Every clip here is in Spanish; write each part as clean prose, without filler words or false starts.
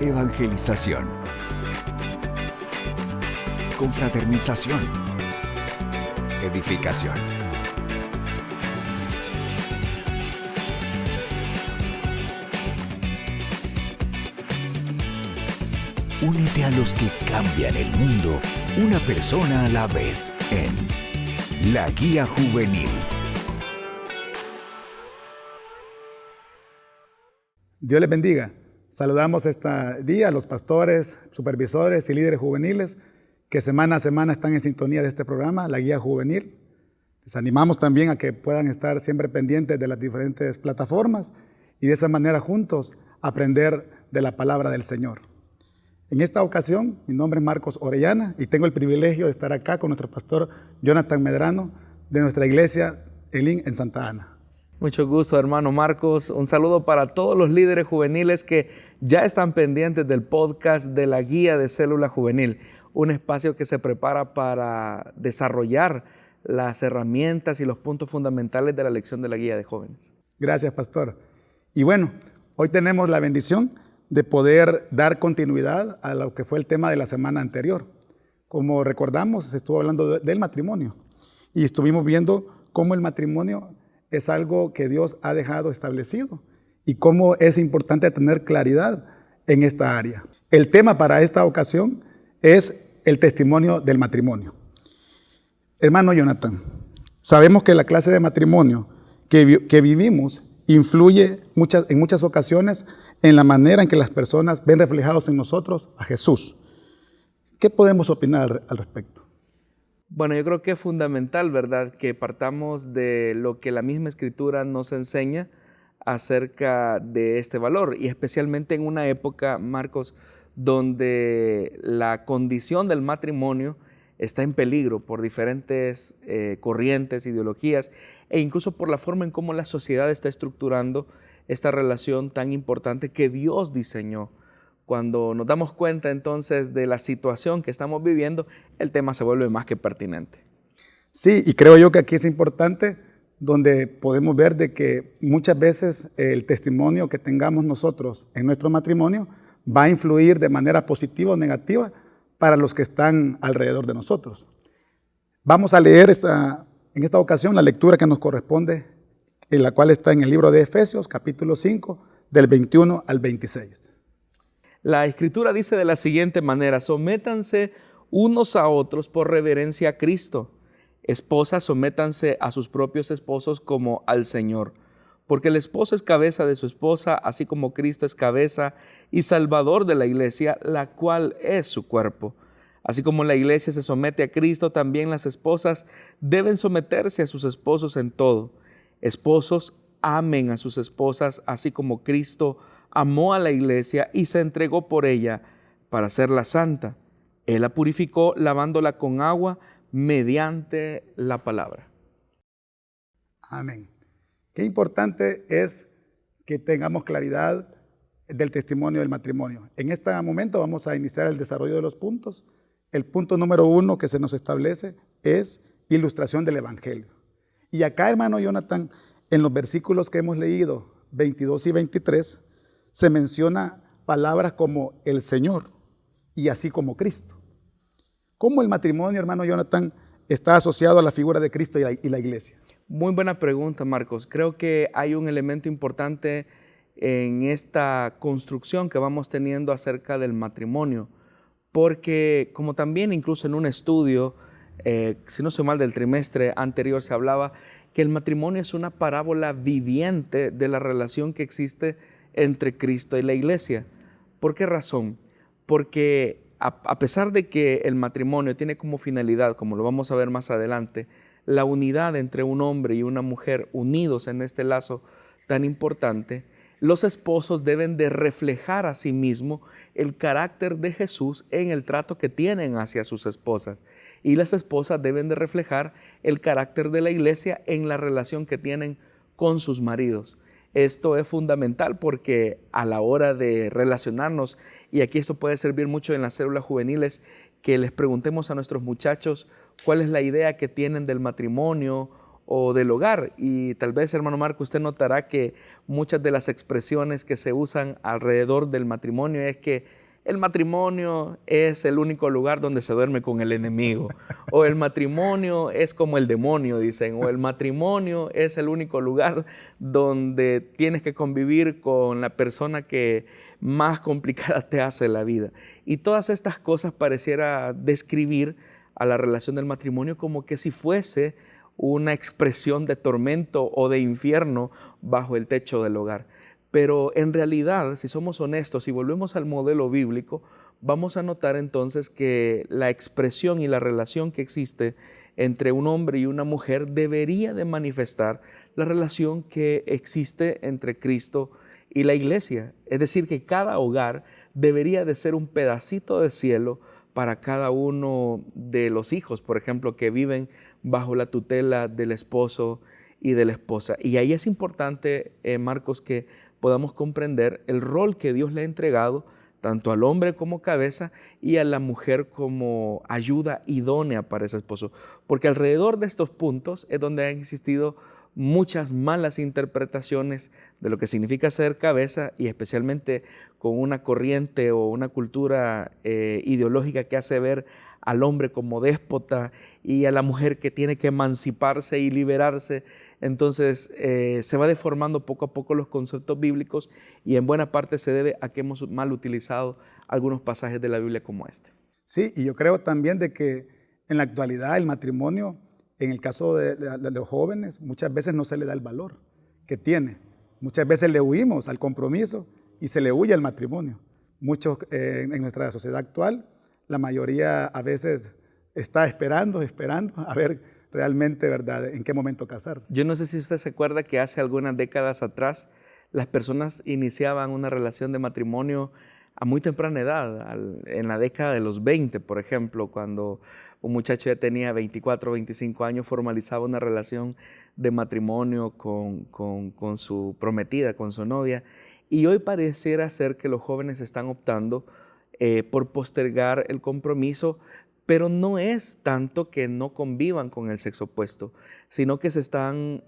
Evangelización. Confraternización. Edificación. Únete a los que cambian el mundo, una persona a la vez, en La Guía Juvenil. Dios les bendiga. Saludamos este día a los pastores, supervisores y líderes juveniles que semana a semana están en sintonía de este programa, La Guía Juvenil. Les animamos también a que puedan estar siempre pendientes de las diferentes plataformas y de esa manera juntos aprender de la palabra del Señor. En esta ocasión, mi nombre es Marcos Orellana y tengo el privilegio de estar acá con nuestro pastor Jonathan Medrano de nuestra iglesia Elim en Santa Ana. Mucho gusto, hermano Marcos. Un saludo para todos los líderes juveniles que ya están pendientes del podcast de la Guía de Célula Juvenil, un espacio que se prepara para desarrollar las herramientas y los puntos fundamentales de la lección de la Guía de Jóvenes. Gracias, pastor. Y bueno, hoy tenemos la bendición de poder dar continuidad a lo que fue el tema de la semana anterior. Como recordamos, se estuvo hablando del matrimonio y estuvimos viendo cómo el matrimonio es algo que Dios ha dejado establecido y cómo es importante tener claridad en esta área. El tema para esta ocasión es el testimonio del matrimonio. Hermano Jonathan, sabemos que la clase de matrimonio que vivimos influye en muchas ocasiones en la manera en que las personas ven reflejados en nosotros a Jesús. ¿Qué podemos opinar al respecto? Bueno, yo creo que es fundamental, ¿verdad?, que partamos de lo que la misma Escritura nos enseña acerca de este valor, y especialmente en una época, Marcos, donde la condición del matrimonio está en peligro por diferentes corrientes, ideologías e incluso por la forma en cómo la sociedad está estructurando esta relación tan importante que Dios diseñó. Cuando nos damos cuenta entonces de la situación que estamos viviendo, el tema se vuelve más que pertinente. Sí, y creo yo que aquí es importante donde podemos ver de que muchas veces el testimonio que tengamos nosotros en nuestro matrimonio va a influir de manera positiva o negativa para los que están alrededor de nosotros. Vamos a leer en esta ocasión la lectura que nos corresponde, en la cual está en el libro de Efesios, capítulo 5, del 21 al 26. La Escritura dice de la siguiente manera: sométanse unos a otros por reverencia a Cristo. Esposas, sométanse a sus propios esposos como al Señor. Porque el esposo es cabeza de su esposa, así como Cristo es cabeza y salvador de la iglesia, la cual es su cuerpo. Así como la iglesia se somete a Cristo, también las esposas deben someterse a sus esposos en todo. Esposos, amen a sus esposas, así como Cristo amó a la iglesia y se entregó por ella para hacerla santa. Él la purificó lavándola con agua mediante la palabra. Amén. Qué importante es que tengamos claridad del testimonio del matrimonio. En este momento vamos a iniciar el desarrollo de los puntos. El punto número 1 que se nos establece es ilustración del Evangelio. Y acá, hermano Jonathan, en los versículos que hemos leído, 22 y 23, se menciona palabras como el Señor y así como Cristo. ¿Cómo el matrimonio, hermano Jonathan, está asociado a la figura de Cristo y la iglesia? Muy buena pregunta, Marcos. Creo que hay un elemento importante en esta construcción que vamos teniendo acerca del matrimonio, porque como también incluso en un estudio, si no soy mal, del trimestre anterior se hablaba que el matrimonio es una parábola viviente de la relación que existe entre Cristo y la iglesia. ¿Por qué razón? Porque a pesar de que el matrimonio tiene como finalidad, como lo vamos a ver más adelante, la unidad entre un hombre y una mujer unidos en este lazo tan importante, los esposos deben de reflejar a sí mismos el carácter de Jesús en el trato que tienen hacia sus esposas. Y las esposas deben de reflejar el carácter de la iglesia en la relación que tienen con sus maridos. Esto es fundamental porque a la hora de relacionarnos, y aquí esto puede servir mucho en las células juveniles, que les preguntemos a nuestros muchachos cuál es la idea que tienen del matrimonio o del hogar. Y tal vez, hermano Marco, usted notará que muchas de las expresiones que se usan alrededor del matrimonio es que el matrimonio es el único lugar donde se duerme con el enemigo, o el matrimonio es como el demonio, dicen, o el matrimonio es el único lugar donde tienes que convivir con la persona que más complicada te hace la vida. Y todas estas cosas pareciera describir a la relación del matrimonio como que si fuese una expresión de tormento o de infierno bajo el techo del hogar. Pero en realidad, si somos honestos y volvemos al modelo bíblico, vamos a notar entonces que la expresión y la relación que existe entre un hombre y una mujer debería de manifestar la relación que existe entre Cristo y la iglesia. Es decir, que cada hogar debería de ser un pedacito de cielo para cada uno de los hijos, por ejemplo, que viven bajo la tutela del esposo y de la esposa. Y ahí es importante, Marcos, que podamos comprender el rol que Dios le ha entregado tanto al hombre como cabeza y a la mujer como ayuda idónea para ese esposo. Porque alrededor de estos puntos es donde han existido muchas malas interpretaciones de lo que significa ser cabeza, y especialmente con una corriente o una cultura ideológica que hace ver al hombre como déspota y a la mujer que tiene que emanciparse y liberarse. Entonces se va deformando poco a poco los conceptos bíblicos, y en buena parte se debe a que hemos mal utilizado algunos pasajes de la Biblia como este. Sí, y yo creo también de que en la actualidad el matrimonio, en el caso de los jóvenes, muchas veces no se le da el valor que tiene. Muchas veces le huimos al compromiso y se le huye al matrimonio. Muchos en nuestra sociedad actual, la mayoría a veces está esperando a ver realmente, ¿verdad?, en qué momento casarse. Yo no sé si usted se acuerda que hace algunas décadas atrás las personas iniciaban una relación de matrimonio a muy temprana edad, en la década de los 20, por ejemplo, cuando un muchacho ya tenía 24 o 25 años, formalizaba una relación de matrimonio con su prometida, con su novia. Y hoy pareciera ser que los jóvenes están optando por postergar el compromiso, pero no es tanto que no convivan con el sexo opuesto, sino que se están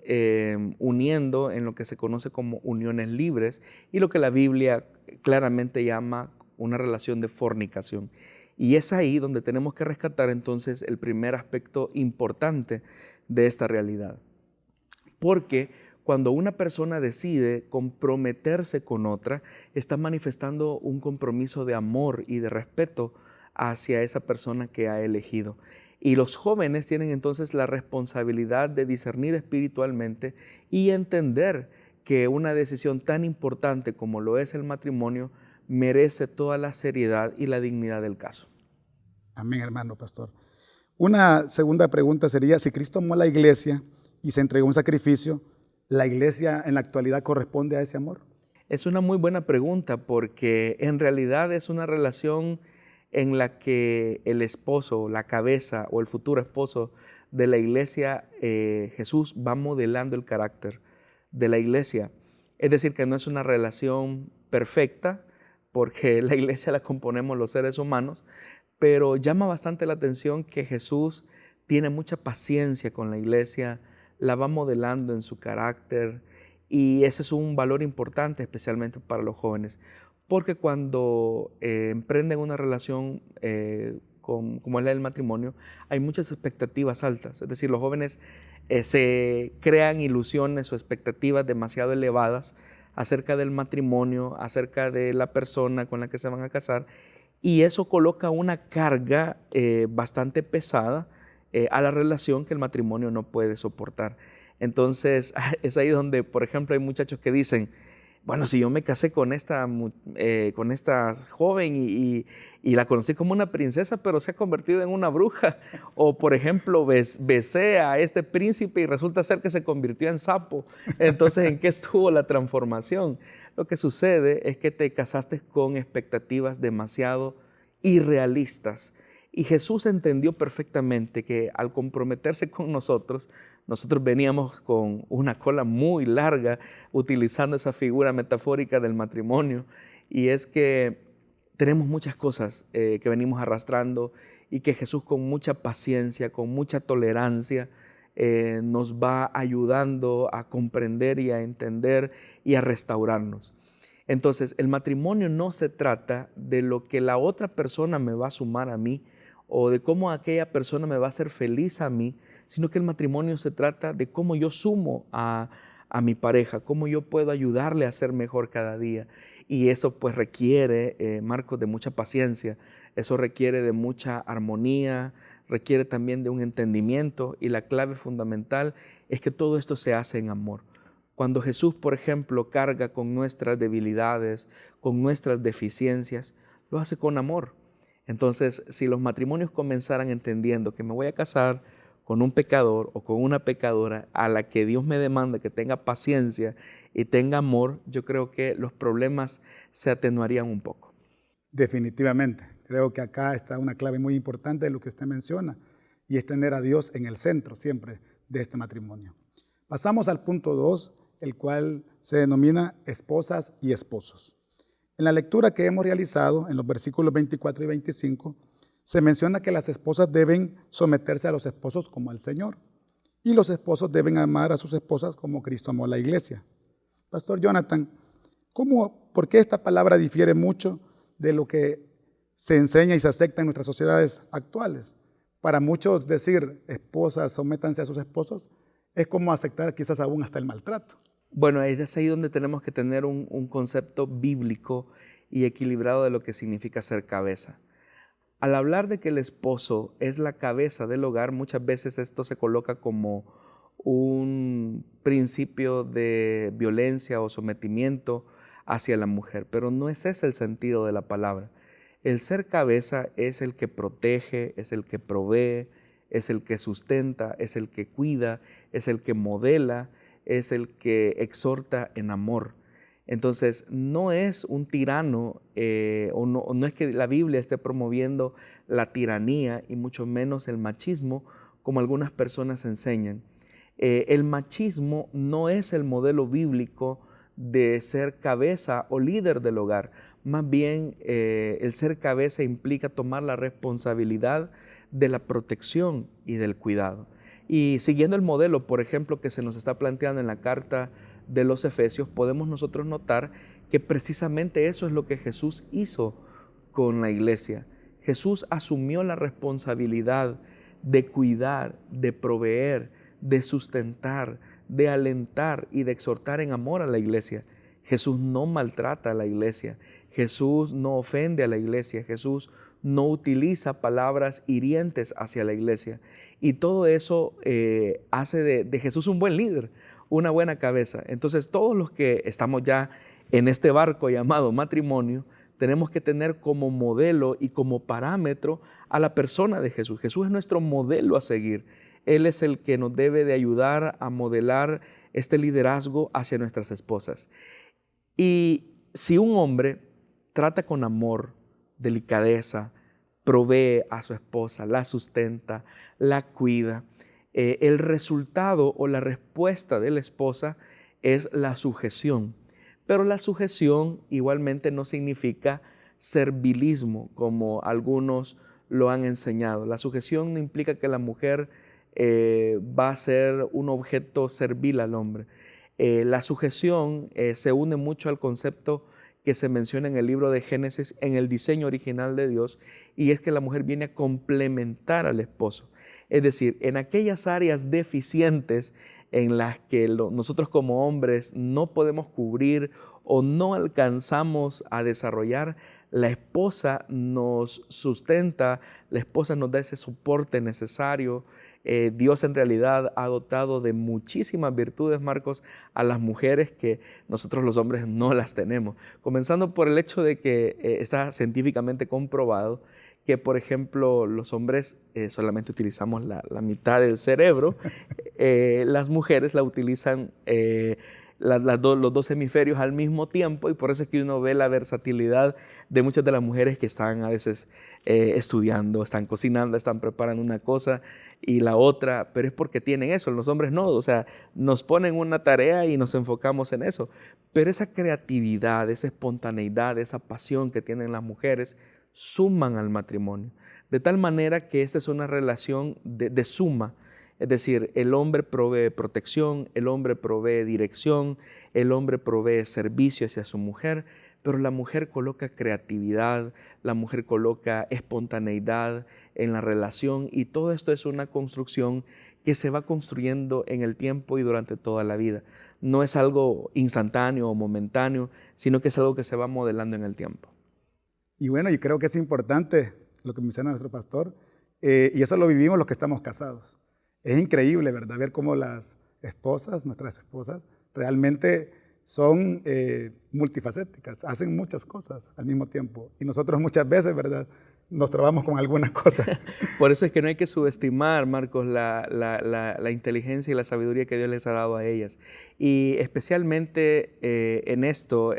uniendo en lo que se conoce como uniones libres y lo que la Biblia claramente llama una relación de fornicación. Y es ahí donde tenemos que rescatar entonces el primer aspecto importante de esta realidad. Porque cuando una persona decide comprometerse con otra, está manifestando un compromiso de amor y de respeto hacia esa persona que ha elegido. Y los jóvenes tienen entonces la responsabilidad de discernir espiritualmente y entender que una decisión tan importante como lo es el matrimonio merece toda la seriedad y la dignidad del caso. Amén, hermano pastor. Una segunda pregunta sería, si Cristo amó a la iglesia y se entregó un sacrificio, ¿la iglesia en la actualidad corresponde a ese amor? Es una muy buena pregunta, porque en realidad es una relación en la que el esposo, la cabeza o el futuro esposo de la iglesia, Jesús, va modelando el carácter de la iglesia. Es decir, que no es una relación perfecta, porque la iglesia la componemos los seres humanos, pero llama bastante la atención que Jesús tiene mucha paciencia con la iglesia, la va modelando en su carácter, y ese es un valor importante especialmente para los jóvenes, porque cuando emprenden una relación como es la del matrimonio, hay muchas expectativas altas. Es decir, los jóvenes se crean ilusiones o expectativas demasiado elevadas acerca del matrimonio, acerca de la persona con la que se van a casar, y eso coloca una carga bastante pesada a la relación que el matrimonio no puede soportar. Entonces, es ahí donde, por ejemplo, hay muchachos que dicen, bueno, si yo me casé con esta joven y la conocí como una princesa, pero se ha convertido en una bruja. O, por ejemplo, besé a este príncipe y resulta ser que se convirtió en sapo. Entonces, ¿en qué estuvo la transformación? Lo que sucede es que te casaste con expectativas demasiado irrealistas. Y Jesús entendió perfectamente que al comprometerse con nosotros veníamos con una cola muy larga, utilizando esa figura metafórica del matrimonio. Y es que tenemos muchas cosas que venimos arrastrando, y que Jesús, con mucha paciencia, con mucha tolerancia, nos va ayudando a comprender y a entender y a restaurarnos. Entonces, el matrimonio no se trata de lo que la otra persona me va a sumar a mí o de cómo aquella persona me va a hacer feliz a mí, sino que el matrimonio se trata de cómo yo sumo a mi pareja, cómo yo puedo ayudarle a ser mejor cada día. Y eso pues requiere, Marcos, de mucha paciencia, eso requiere de mucha armonía, requiere también de un entendimiento, y la clave fundamental es que todo esto se hace en amor. Cuando Jesús, por ejemplo, carga con nuestras debilidades, con nuestras deficiencias, lo hace con amor. Entonces, si los matrimonios comenzaran entendiendo que me voy a casar con un pecador o con una pecadora a la que Dios me demanda que tenga paciencia y tenga amor, yo creo que los problemas se atenuarían un poco. Definitivamente. Creo que acá está una clave muy importante de lo que usted menciona, y es tener a Dios en el centro siempre de este matrimonio. Pasamos al punto 2, el cual se denomina esposas y esposos. En la lectura que hemos realizado, en los versículos 24 y 25, se menciona que las esposas deben someterse a los esposos como al Señor, y los esposos deben amar a sus esposas como Cristo amó a la iglesia. Pastor Jonathan, ¿por qué esta palabra difiere mucho de lo que se enseña y se acepta en nuestras sociedades actuales? Para muchos decir esposas sométanse a sus esposos es como aceptar quizás aún hasta el maltrato. Bueno, es ahí donde tenemos que tener un concepto bíblico y equilibrado de lo que significa ser cabeza. Al hablar de que el esposo es la cabeza del hogar, muchas veces esto se coloca como un principio de violencia o sometimiento hacia la mujer, pero no es ese el sentido de la palabra. El ser cabeza es el que protege, es el que provee, es el que sustenta, es el que cuida, es el que modela, es el que exhorta en amor. Entonces, no es un tirano o no es que la Biblia esté promoviendo la tiranía y mucho menos el machismo como algunas personas enseñan. El machismo no es el modelo bíblico de ser cabeza o líder del hogar. Más bien, el ser cabeza implica tomar la responsabilidad de la protección y del cuidado. Y siguiendo el modelo, por ejemplo, que se nos está planteando en la carta de los Efesios, podemos nosotros notar que precisamente eso es lo que Jesús hizo con la iglesia. Jesús asumió la responsabilidad de cuidar, de proveer, de sustentar, de alentar y de exhortar en amor a la iglesia. Jesús no maltrata a la iglesia, Jesús no ofende a la iglesia, Jesús no utiliza palabras hirientes hacia la iglesia. Y todo eso hace de Jesús un buen líder, una buena cabeza. Entonces, todos los que estamos ya en este barco llamado matrimonio, tenemos que tener como modelo y como parámetro a la persona de Jesús. Jesús es nuestro modelo a seguir. Él es el que nos debe de ayudar a modelar este liderazgo hacia nuestras esposas. Y si un hombre trata con amor, delicadeza, provee a su esposa, la sustenta, la cuida, el resultado o la respuesta de la esposa es la sujeción. Pero la sujeción igualmente no significa servilismo, como algunos lo han enseñado. La sujeción no implica que la mujer va a ser un objeto servil al hombre. La sujeción se une mucho al concepto que se menciona en el libro de Génesis, en el diseño original de Dios, y es que la mujer viene a complementar al esposo. Es decir, en aquellas áreas deficientes en las que nosotros como hombres no podemos cubrir o no alcanzamos a desarrollar, la esposa nos sustenta, la esposa nos da ese soporte necesario. Dios en realidad ha dotado de muchísimas virtudes, Marcos, a las mujeres que nosotros los hombres no las tenemos. Comenzando por el hecho de que está científicamente comprobado que, por ejemplo, los hombres solamente utilizamos la mitad del cerebro, las mujeres la utilizan los dos hemisferios al mismo tiempo, y por eso es que uno ve la versatilidad de muchas de las mujeres que están a veces estudiando, están cocinando, están preparando una cosa y la otra, pero es porque tienen eso. Los hombres no, o sea, nos ponen una tarea y nos enfocamos en eso, pero esa creatividad, esa espontaneidad, esa pasión que tienen las mujeres suman al matrimonio, de tal manera que esta es una relación de suma. Es decir, el hombre provee protección, el hombre provee dirección, el hombre provee servicio hacia su mujer, pero la mujer coloca creatividad, la mujer coloca espontaneidad en la relación, y todo esto es una construcción que se va construyendo en el tiempo y durante toda la vida. No es algo instantáneo o momentáneo, sino que es algo que se va modelando en el tiempo. Y bueno, yo creo que es importante lo que menciona nuestro pastor, y eso lo vivimos los que estamos casados. Es increíble, ¿verdad? Ver cómo las esposas, nuestras esposas, realmente son multifacéticas, hacen muchas cosas al mismo tiempo. Y nosotros muchas veces, ¿verdad?, nos trabamos con alguna cosa. Por eso es que no hay que subestimar, Marcos, la inteligencia y la sabiduría que Dios les ha dado a ellas. Y especialmente en esto,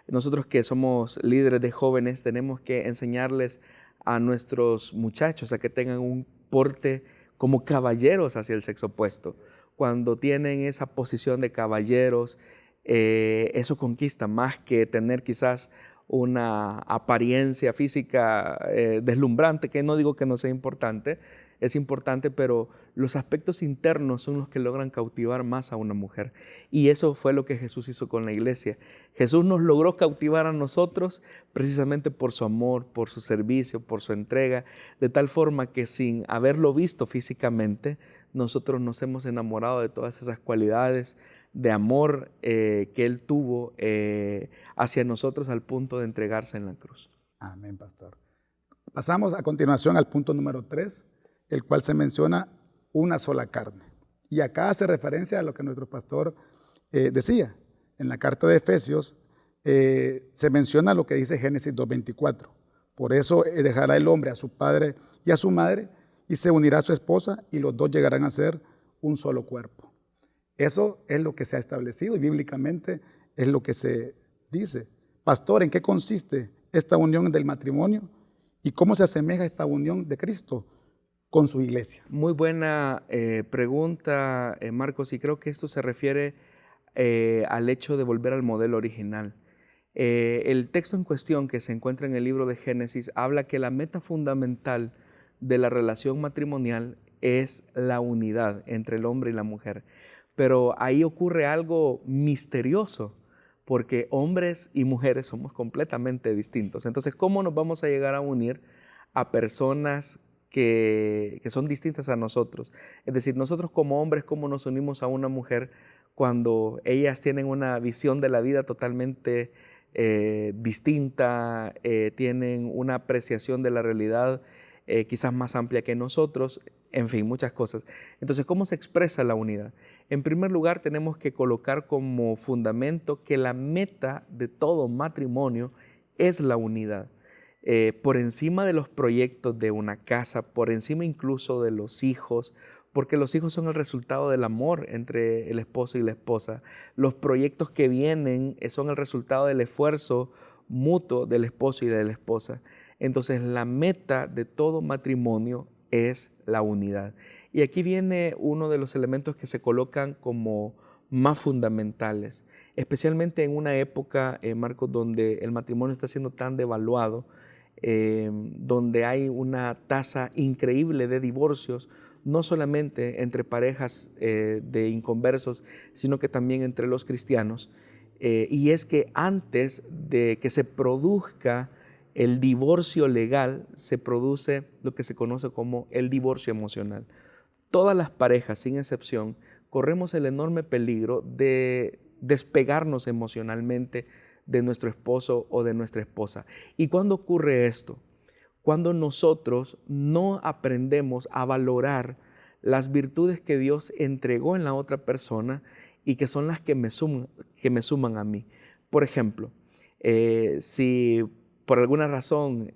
nosotros que somos líderes de jóvenes, tenemos que enseñarles a nuestros muchachos a que tengan un porte como caballeros hacia el sexo opuesto. Cuando tienen esa posición de caballeros, eso conquista más que tener quizás una apariencia física deslumbrante, que no digo que no sea importante, es importante, pero los aspectos internos son los que logran cautivar más a una mujer. Y eso fue lo que Jesús hizo con la iglesia. Jesús nos logró cautivar a nosotros precisamente por su amor, por su servicio, por su entrega, de tal forma que sin haberlo visto físicamente, nosotros nos hemos enamorado de todas esas cualidades de amor que Él tuvo hacia nosotros al punto de entregarse en la cruz. Amén, pastor. Pasamos a continuación al punto número 3, el cual se menciona una sola carne. Y acá hace referencia a lo que nuestro pastor decía. En la carta de Efesios se menciona lo que dice Génesis 2:24. Por eso dejará el hombre a su padre y a su madre y se unirá a su esposa y los dos llegarán a ser un solo cuerpo. Eso es lo que se ha establecido y bíblicamente es lo que se dice. Pastor, ¿en qué consiste esta unión del matrimonio y cómo se asemeja esta unión de Cristo con su iglesia? Muy buena pregunta, Marcos, y creo que esto se refiere al hecho de volver al modelo original. El texto en cuestión que se encuentra en el libro de Génesis habla que la meta fundamental de la relación matrimonial es la unidad entre el hombre y la mujer. Pero ahí ocurre algo misterioso, porque hombres y mujeres somos completamente distintos. Entonces, ¿cómo nos vamos a llegar a unir a personas que son distintas a nosotros? Es decir, nosotros como hombres, ¿cómo nos unimos a una mujer cuando ellas tienen una visión de la vida totalmente distinta, tienen una apreciación de la realidad quizás más amplia que nosotros? En fin, muchas cosas. Entonces, ¿cómo se expresa la unidad? En primer lugar, tenemos que colocar como fundamento que la meta de todo matrimonio es la unidad. Por encima de los proyectos de una casa, por encima incluso de los hijos, porque los hijos son el resultado del amor entre el esposo y la esposa. Los proyectos que vienen son el resultado del esfuerzo mutuo del esposo y de la esposa. Entonces, la meta de todo matrimonio es la unidad. Y aquí viene uno de los elementos que se colocan como más fundamentales, especialmente en una época, Marcos, donde el matrimonio está siendo tan devaluado, donde hay una tasa increíble de divorcios, no solamente entre parejas de inconversos, sino que también entre los cristianos. Y es que antes de que se produzca el divorcio legal, se produce lo que se conoce como el divorcio emocional. Todas las parejas, sin excepción, corremos el enorme peligro de despegarnos emocionalmente de nuestro esposo o de nuestra esposa. ¿Y cuándo ocurre esto? Cuando nosotros no aprendemos a valorar las virtudes que Dios entregó en la otra persona y que son las que me suman a mí. Por ejemplo, si por alguna razón,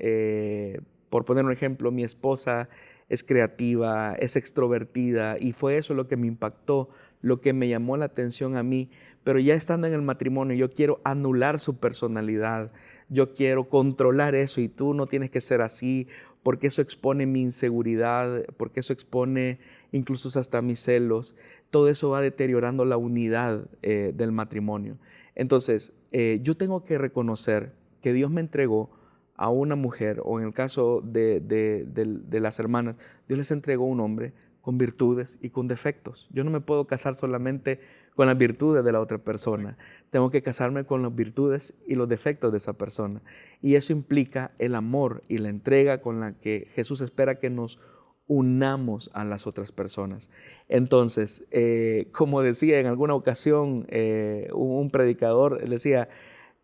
por poner un ejemplo, mi esposa es creativa, es extrovertida y fue eso lo que me impactó, lo que me llamó la atención a mí, pero ya estando en el matrimonio yo quiero anular su personalidad, yo quiero controlar eso y tú no tienes que ser así porque eso expone mi inseguridad, porque eso expone incluso hasta mis celos. Todo eso va deteriorando la unidad del matrimonio. Entonces, yo tengo que reconocer que Dios me entregó a una mujer, o en el caso de las hermanas, Dios les entregó un hombre con virtudes y con defectos. Yo no me puedo casar solamente con las virtudes de la otra persona. Tengo que casarme con las virtudes y los defectos de esa persona. Y eso implica el amor y la entrega con la que Jesús espera que nos unamos a las otras personas. Entonces, como decía en alguna ocasión un predicador, él decía,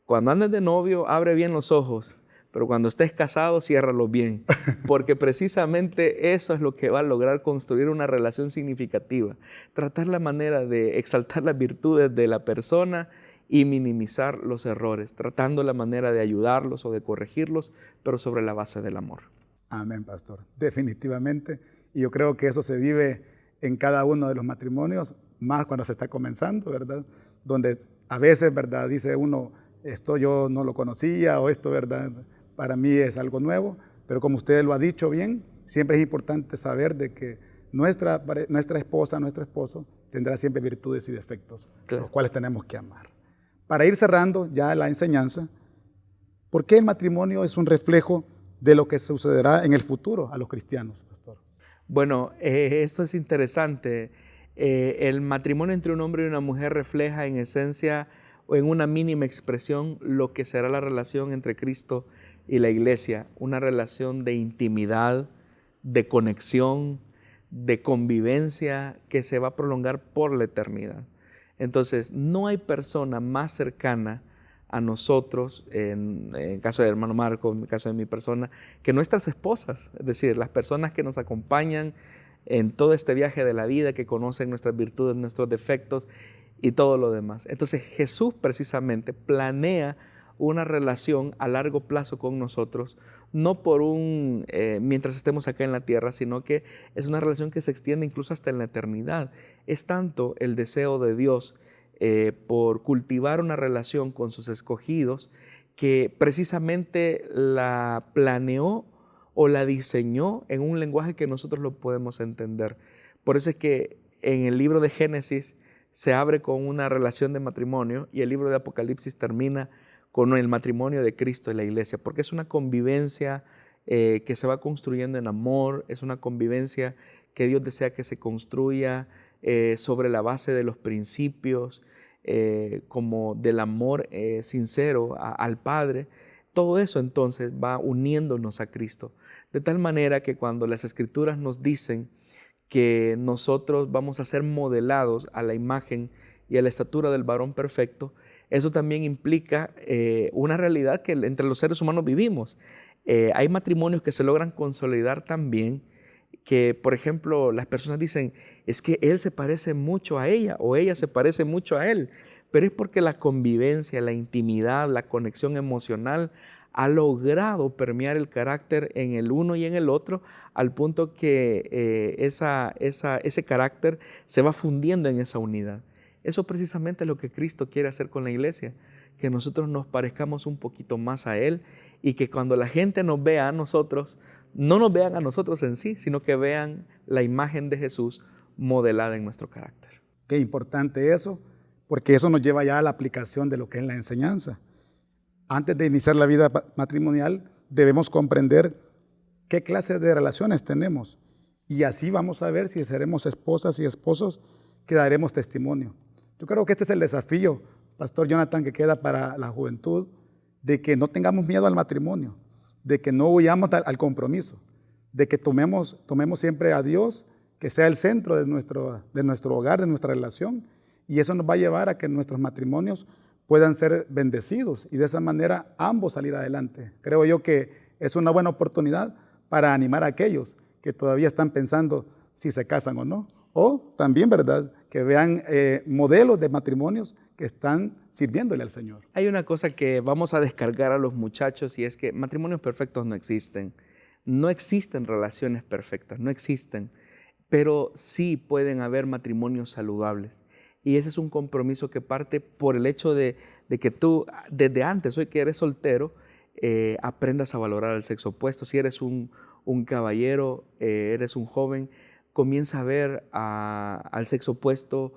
cuando andes de novio, abre bien los ojos, pero cuando estés casado, ciérralos bien, porque precisamente eso es lo que va a lograr construir una relación significativa. Tratar la manera de exaltar las virtudes de la persona y minimizar los errores, tratando la manera de ayudarlos o de corregirlos, pero sobre la base del amor. Amén, pastor. Definitivamente. Y yo creo que eso se vive en cada uno de los matrimonios, más cuando se está comenzando, ¿verdad? Donde a veces, ¿verdad? Dice uno, esto yo no lo conocía o esto, ¿verdad? Para mí es algo nuevo, pero como usted lo ha dicho bien, siempre es importante saber de que nuestra esposa, nuestro esposo, tendrá siempre virtudes y defectos, claro, los cuales tenemos que amar. Para ir cerrando ya la enseñanza, ¿por qué el matrimonio es un reflejo de lo que sucederá en el futuro a los cristianos, pastor? Bueno, esto es interesante. El matrimonio entre un hombre y una mujer refleja en esencia o en una mínima expresión lo que será la relación entre Cristo y la iglesia, una relación de intimidad, de conexión, de convivencia que se va a prolongar por la eternidad. Entonces, no hay persona más cercana a nosotros, en el caso del hermano Marco, en el caso de mi persona, que nuestras esposas, es decir, las personas que nos acompañan en todo este viaje de la vida, que conocen nuestras virtudes, nuestros defectos y todo lo demás. Entonces Jesús precisamente planea una relación a largo plazo con nosotros, no por mientras estemos acá en la tierra, sino que es una relación que se extiende incluso hasta en la eternidad. Es tanto el deseo de Dios por cultivar una relación con sus escogidos, que precisamente la planeó o la diseñó en un lenguaje que nosotros lo podemos entender. Por eso es que en el libro de Génesis se abre con una relación de matrimonio y el libro de Apocalipsis termina con el matrimonio de Cristo y la iglesia, porque es una convivencia que se va construyendo en amor, es una convivencia que Dios desea que se construya sobre la base de los principios, como del amor sincero al Padre. Todo eso entonces va uniéndonos a Cristo, de tal manera que cuando las Escrituras nos dicen que nosotros vamos a ser modelados a la imagen y a la estatura del varón perfecto, eso también implica una realidad que entre los seres humanos vivimos. Hay matrimonios que se logran consolidar también, que por ejemplo las personas dicen, es que él se parece mucho a ella o ella se parece mucho a él, pero es porque la convivencia, la intimidad, la conexión emocional ha logrado permear el carácter en el uno y en el otro, al punto que ese carácter se va fundiendo en esa unidad. Eso precisamente es lo que Cristo quiere hacer con la iglesia, que nosotros nos parezcamos un poquito más a Él y que cuando la gente nos vea a nosotros, no nos vean a nosotros en sí, sino que vean la imagen de Jesús modelada en nuestro carácter. Qué importante eso, porque eso nos lleva ya a la aplicación de lo que es la enseñanza. Antes de iniciar la vida matrimonial, debemos comprender qué clase de relaciones tenemos y así vamos a ver si seremos esposas y esposos que daremos testimonio. Yo creo que este es el desafío, Pastor Jonathan, que queda para la juventud, de que no tengamos miedo al matrimonio, de que no huyamos al compromiso, de que tomemos siempre a Dios, que sea el centro de nuestro hogar, de nuestra relación, y eso nos va a llevar a que nuestros matrimonios puedan ser bendecidos y de esa manera ambos salir adelante. Creo yo que es una buena oportunidad para animar a aquellos que todavía están pensando si se casan o no. O también, ¿verdad?, que vean modelos de matrimonios que están sirviéndole al Señor. Hay una cosa que vamos a descargar a los muchachos y es que matrimonios perfectos no existen. No existen relaciones perfectas, no existen. Pero sí pueden haber matrimonios saludables. Y ese es un compromiso que parte por el hecho de que tú, desde antes, hoy que eres soltero, aprendas a valorar al sexo opuesto. Si eres un caballero, eres un joven, comienza a ver al sexo opuesto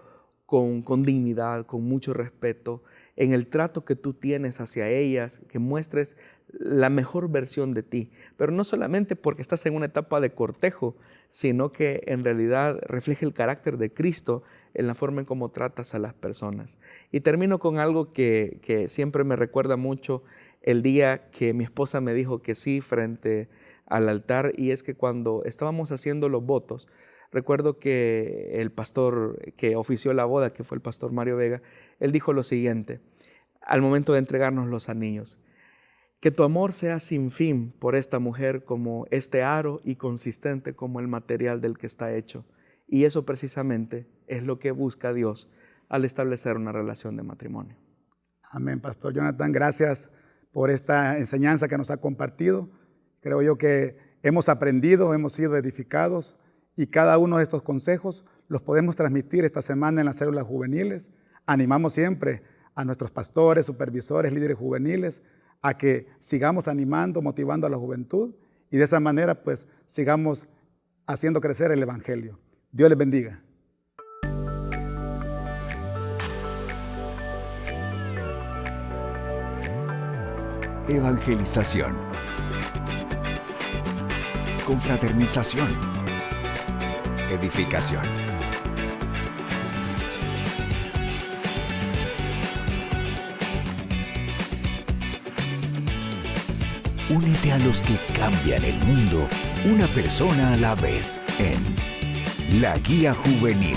con dignidad, con mucho respeto, en el trato que tú tienes hacia ellas, que muestres la mejor versión de ti, pero no solamente porque estás en una etapa de cortejo, sino que en realidad refleja el carácter de Cristo en la forma en cómo tratas a las personas. Y termino con algo que siempre me recuerda mucho el día que mi esposa me dijo que sí frente al altar, y es que cuando estábamos haciendo los votos, recuerdo que el pastor que ofició la boda, que fue el pastor Mario Vega, él dijo lo siguiente, al momento de entregarnos los anillos: que tu amor sea sin fin por esta mujer como este aro y consistente como el material del que está hecho. Y eso precisamente es lo que busca Dios al establecer una relación de matrimonio. Amén, Pastor Jonathan. Gracias por esta enseñanza que nos ha compartido. Creo yo que hemos aprendido, hemos sido edificados, y cada uno de estos consejos los podemos transmitir esta semana en las células juveniles. Animamos siempre a nuestros pastores, supervisores, líderes juveniles a que sigamos animando, motivando a la juventud, y de esa manera pues sigamos haciendo crecer el Evangelio. Dios les bendiga. Evangelización. Confraternización. Edificación. Únete a los que cambian el mundo, una persona a la vez, en La Guía Juvenil.